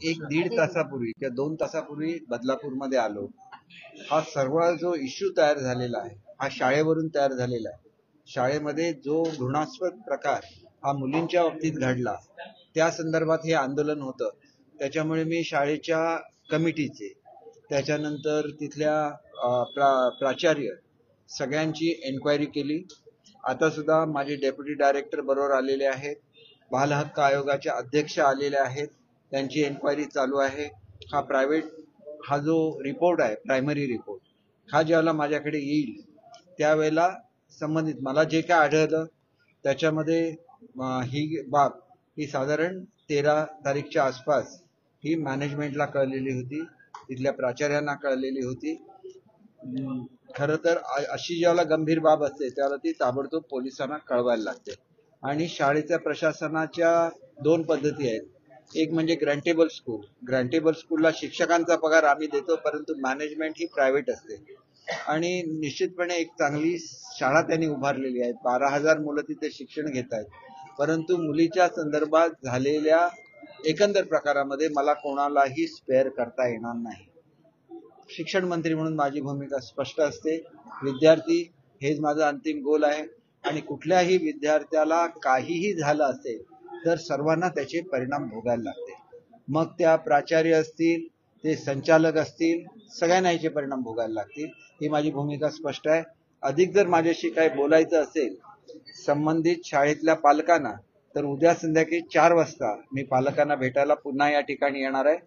एक दीड तासापूर्वी किंवा 2 तासापूर्वी बदलापूरमध्ये आलो. हा सर्व जो इश्यू तयार झालेला आहे हा शाळेवरून तयार झालेला आहे. शाळेमध्ये जो घृणास्पद प्रकार हा मुलींच्या बाबतीत घडला त्या संदर्भात हे आंदोलन होतं. त्याच्यामुळे मी शाळेच्या कमिटीचे त्याच्यानंतर तिथल्या प्राचार्य सगळ्यांची एन्क्वायरी केली. आता सुद्धा माझे डेप्युटी डायरेक्टर बरोबर आलेले आहेत. बाल हक्क आयोगाचे अध्यक्ष आलेले आहेत. त्यांची एन्क्वायरी चालू आहे. हा जो रिपोर्ट आहे प्रायमरी रिपोर्ट हा ज्यावेळेला माझ्याकडे येईल त्यावेळेला संबंधित मला जे काय आढळलं त्याच्यामध्ये ही बाब ही साधारण 13 तारीखच्या आसपास ही मॅनेजमेंटला कळलेली होती, तिथल्या प्राचार्यांना कळलेली होती. खरं तर अशी ज्यावेळेला गंभीर बाब असते त्यावेळेला ती ताबडतोब पोलिसांना कळवायला लागते. आणि शाळेच्या प्रशासनाच्या 2 पद्धती आहेत. एक म्हणजे ग्रँटेबल स्कूल. ग्रँटेबल स्कूलला शिक्षकांचा पगार आम्ही देतो, परंतु मॅनेजमेंट ही प्रायव्हेट असते. आणि निश्चितपणे एक चांगली शाळा त्यांनी उभारलेली आहे. 12,000 मुलं तिथे शिक्षण घेत आहेत. परंतु मुलीच्या संदर्भात झालेल्या एकंदर प्रकारामध्ये मला कोणालाही स्पेअर करता येणार नाही. शिक्षण मंत्री म्हणून माझी भूमिका स्पष्ट असते. विद्यार्थी हेच माझं अंतिम गोल आहे आणि कुठल्याही विद्यार्थ्याला काहीही झालं असेल तर सर्वांना त्याचे परिणाम भोगायला लागते. मग त्या प्राचार्य असतील, ते संचालक असतील, सगळ्यांना याचे परिणाम भोगायला लागतील. ही माझी भूमिका स्पष्ट आहे. अधिक जर माझ्याशी काही बोलायचं असेल संबंधित शाळेतल्या पालकांना तर उद्या संध्याकाळी 4 वाजता मी पालकांना भेटायला पुन्हा या ठिकाणी येणार आहे.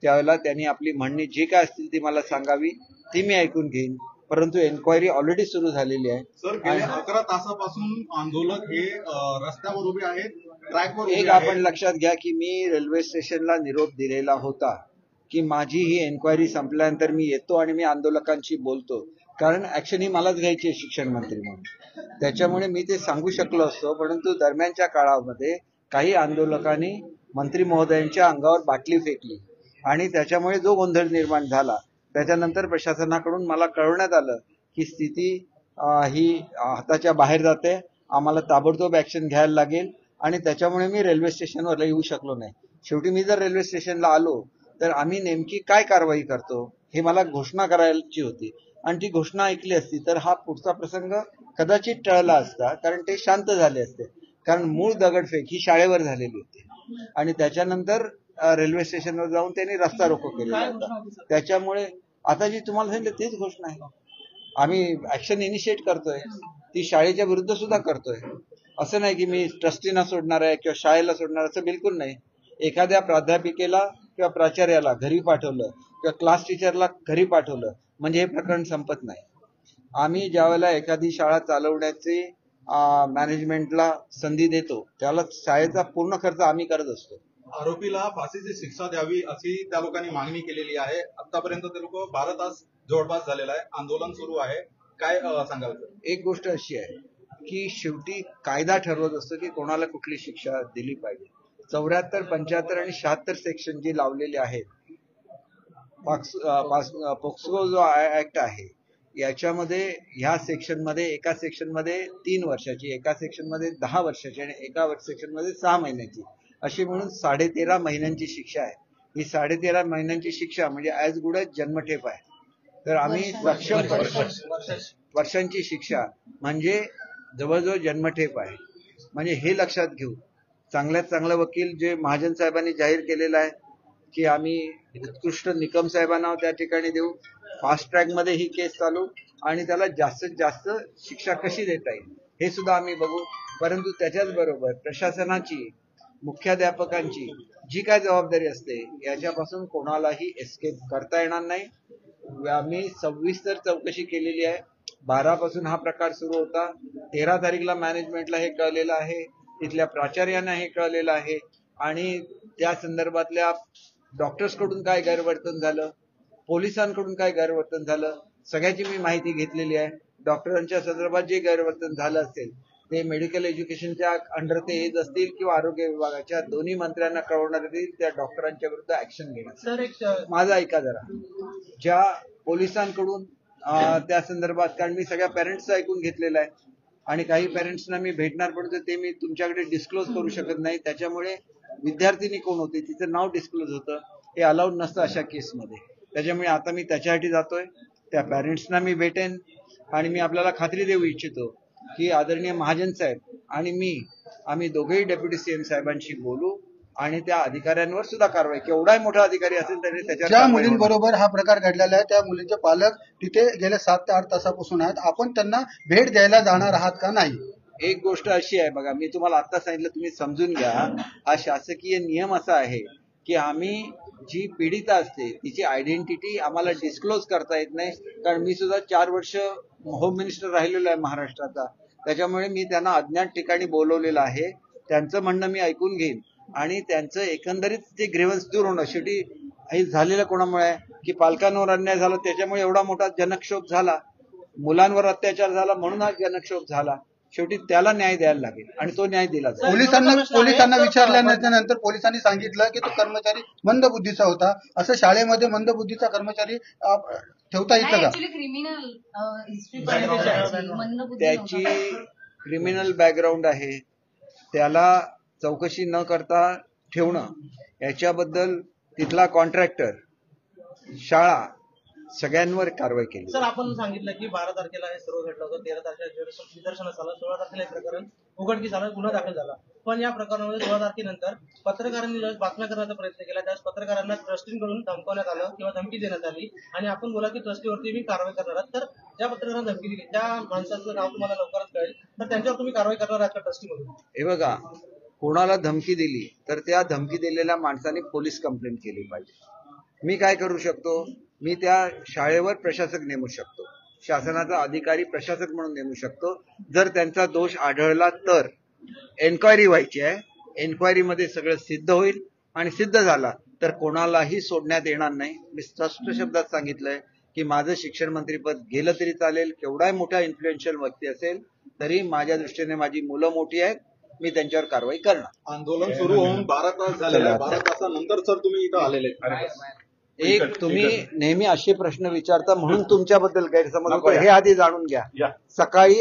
त्यावेळेला त्यांनी आपली म्हणणी जी काय असतील ती मला सांगावी, ती मी ऐकून घेईन. परंतु एन्क्वायरी ऑलरेडी सुरू झालेली आहे. सर, गेल्या 11 तासापासून आंदोलक हे रस्त्यावर उभे आहेत, ट्रॅकवर उभे आहेत. एक आपण लक्षात घ्या की मी रेल्वे स्टेशनला निरोप दिलेला होता की माझी ही एन्क्वायरी संपल्यानंतर मी येतो आणि मी आंदोलकांशी बोलतो. कारण ऍक्शन ही मलाच घ्यायची आहे शिक्षण मंत्री म्हणून. त्याच्यामुळे मी ते सांगू शकलो असतो, परंतु दरम्यानच्या काळामध्ये काही आंदोलकांनी मंत्री महोदयांच्या अंगावर बाटली फेकली आणि त्याच्यामुळे जो गोंधळ निर्माण झाला त्याच्यानंतर प्रशासनाकडून मला कळवण्यात आलं की स्थिती ही हाताच्या बाहेर जाते, आम्हाला ताबडतोब ऍक्शन घ्यायला लागेल आणि त्याच्यामुळे मी रेल्वे स्टेशनवर येऊ शकलो नाही. शेवटी मी जर रेल्वे स्टेशनला आलो तर आम्ही नेमकी काय कारवाई करतो हे मला घोषणा करायची होती आणि ती घोषणा ऐकली असती तर हा पुढचा प्रसंग कदाचित टळला असता, कारण ते शांत झाले असते. कारण मूळ दगडफेक ही शाळेवर झालेली होती आणि त्याच्यानंतर रेल्वे स्टेशनवर जाऊन त्यांनी रस्ता रोको केलेला होता. त्याच्यामुळे आता जी तुम्हाला सांगितलं तीच घोषणा आहे. आम्ही ऍक्शन इनिशिएट करतोय, ती शाळेच्या विरुद्ध सुद्धा करतोय. असं नाही की मी ट्रस्टीना सोडणार आहे किंवा शाळेला सोडणार, असं बिलकुल नाही. एखाद्या प्राध्यापिकेला किंवा प्राचार्याला घरी पाठवलं किंवा क्लास टीचरला घरी पाठवलं म्हणजे हे प्रकरण संपत नाही. आम्ही ज्यावेळेला एखादी शाळा चालवण्याची मॅनेजमेंटला संधी देतो त्याला शाळेचा पूर्ण खर्च आम्ही करत असतो. आरोपीला फाशीची शिक्षा द्यावी अशी त्या लोकांनी मागणी केलेली आहे. आतापर्यंत ते लोक 12 तास जवळपास झालेला आहे, आंदोलन सुरू आहे. काय सांगाल? एक गोष्ट अशी आहे की शेवटी कायदा ठरवत असतो की कोणाला कुठली शिक्षा दिली पाहिजे. 74, 75 आणि 76 सेक्शन जे लावलेले आहेत, पोक्सो जो ऍक्ट आहे याच्यामध्ये ह्या सेक्शन मध्ये एका सेक्शन मध्ये 3 वर्षाची, एका सेक्शन मध्ये 10 वर्षाची आणि एका सेक्शन मध्ये 6 महिन्याची अशी म्हणून 13.5 महिन्यांची शिक्षा आहे. ही 13.5 महिन्यांची शिक्षा म्हणजे ऍज गुड ऍज जन्मठेप आहे. तर आम्ही सक्षम वर्षांची शिक्षा म्हणजे जवळजवळ जन्मठेप आहे. म्हणजे हे लक्षात घेऊ. चांगल्यात चांगला वकील जे महाजन साहेबांनी जाहीर केलेला आहे की आम्ही उत्कृष्ट निकम साहेबांना त्या ठिकाणी देऊ. फास्ट ट्रॅक मध्ये ही केस चालू आणि त्याला जास्तीत जास्त शिक्षा कशी देता येईल हे सुद्धा आम्ही बघू. परंतु त्याच्याच बरोबर प्रशासनाची, मुख्याध्यापकांची जी काय जबाबदारी असते याच्यापासून कोणालाही एस्केप करता येणार नाही. आम्ही 26 चौकशी केलेली आहे. 12 पासून हा प्रकार सुरू होता. 13 तारीखला मॅनेजमेंटला हे कळलेलं आहे, तिथल्या प्राचार्यांना हे कळलेलं आहे आणि त्या संदर्भातल्या डॉक्टर्स कडून काय गैरवर्तन झालं, पोलिसांकडून काय गैरवर्तन झालं, सगळ्याची मी माहिती घेतलेली आहे. डॉक्टरांच्या संदर्भात जे गैरवर्तन झालं असेल ते मेडिकल एज्युकेशनच्या अंडर ते येत असतील किंवा आरोग्य विभागाच्या, दोन्ही मंत्र्यांना कळवण्यात येईल. त्या डॉक्टरांच्या विरुद्ध ऍक्शन घेण्यात. माझं ऐका जरा, ज्या पोलिसांकडून त्या संदर्भात, कारण मी सगळ्या पॅरेंट्सचं ऐकून घेतलेलं आहे आणि काही पॅरेंट्सना मी भेटणार पडतो ते मी तुमच्याकडे डिस्क्लोज करू शकत नाही. त्याच्यामुळे विद्यार्थिनी कोण होते तिचं नाव डिस्क्लोज होतं हे अलाउड नसतं अशा केसमध्ये. त्याच्यामुळे आता मी त्याच्यासाठी जातोय, त्या पॅरेंट्सना मी भेटेन आणि मी आपल्याला खात्री देऊ इच्छितो की आदरणीय महाजन साहेब आणि आम्ही दोघेही डेप्युटी सीएम साहेबांशी बोलू आणि त्या अधिकाऱ्यांवर सुद्धा कारवाई, केवढाही मोठा अधिकारी असेल तरी त्याच्यावर ज्या कारवाई होणार. मुलींबरोबर हा प्रकार घडलेला आहे त्या मुलींचे पालक तिथे गेल्या 7 ते 8 तासापासून आहेत. आपण त्यांना भेट द्यायला जाणार आहात का नाही? एक गोष्ट अशी आहे बघा, मी तुम्हाला आता सांगितलं, तुम्ही समजून घ्या. हा शासकीय नियम असा आहे की आम्ही जी पीडिता असते तिची आयडेंटिटी आम्हाला डिस्क्लोज करता येत नाही, कारण मी सुद्धा 4 वर्ष होम मिनिस्टर राहिलेलो आहे महाराष्ट्राचा. त्याच्यामुळे मी त्यांना अज्ञात ठिकाणी बोलवलेलं आहे. त्यांचं म्हणणं मी ऐकून घेईन आणि त्यांचं एकंदरीत ते ग्रीव्हन्स दूर होणं. शेवटी हे झालेलं कोणामुळे आहे की पालकांवर अन्याय झाला, त्याच्यामुळे एवढा मोठा जनक्षोभ झाला, मुलांवर अत्याचार झाला म्हणून हा जनक्षोभ झाला. शेवटी त्याला न्याय द्यायला लागेल आणि तो न्याय दिला जाईल. पोलिसांना विचारल्यानंतर पोलिसांनी सांगितलं की तो कर्मचारी मंदबुद्धीचा होता. असं शाळेमध्ये मंदबुद्धीचा कर्मचारी ठेवता येतं का? त्याची क्रिमिनल बॅकग्राऊंड आहे, त्याला चौकशी न करता ठेवणं याच्याबद्दल तिथला कॉन्ट्रॅक्टर, शाळा सगळ्यांवर कारवाई केली. सर, आपण सांगितलं की 12 तारखेला हे सर्व घडलं होतं, 13 तारखेला निदर्शनास आलं, 16 तारखेला हे प्रकरण उघडकीस आलं, गुन्हा दाखल झाला. पण या प्रकरणामध्ये 16 तारखेनंतर पत्रकारांनी ज्यावेळेस बातम्या करण्याचा प्रयत्न केला त्यावेळेस पत्रकारांना ट्रस्टींकडून धमकवण्यात आलं किंवा धमकी देण्यात आली आणि आपण बोला की ट्रस्टीवरती मी कारवाई करणार आहात. तर ज्या पत्रकारांना धमकी दिली त्या माणसाचं नाव तुम्हाला लवकरच कळेल, तर त्यांच्यावर तुम्ही कारवाई करणार आहात का ट्रस्टीमधून? हे बघा, कोणाला धमकी दिली तर त्या धमकी दिलेल्या माणसाने पोलीस कंप्लेंट केली पाहिजे. मी काय करू शकतो, मी त्या शाळेवर प्रशासक नेमू शकतो, शासनाचा अधिकारी प्रशासक म्हणून नेमू शकतो. जर त्यांचा दोष आढळला तर एन्क्वायरी व्हायची आहे, एन्क्वायरीमध्ये सगळं सिद्ध होईल आणि सिद्ध झाला तर कोणालाही सोडण्यात येणार नाही. मी स्पष्ट शब्दात सांगितलंय की माझं शिक्षण मंत्रीपद गेलं तरी चालेल, केवढाही मोठा इन्फ्लुएन्शियल व्यक्ती असेल तरी माझ्या दृष्टीने माझी मुलं मोठी आहेत, मी त्यांच्यावर कारवाई करणार. आंदोलन सुरू होऊन 12 तास झालेले आहे. 12 तासानंतर सर तुम्ही इथं आलेले आहेत. एक तुम्ही नेहमी असे प्रश्न विचारता म्हणून तुमच्याबद्दल गैरसमज होतो, हे आधी जाणून घ्या. सकाळी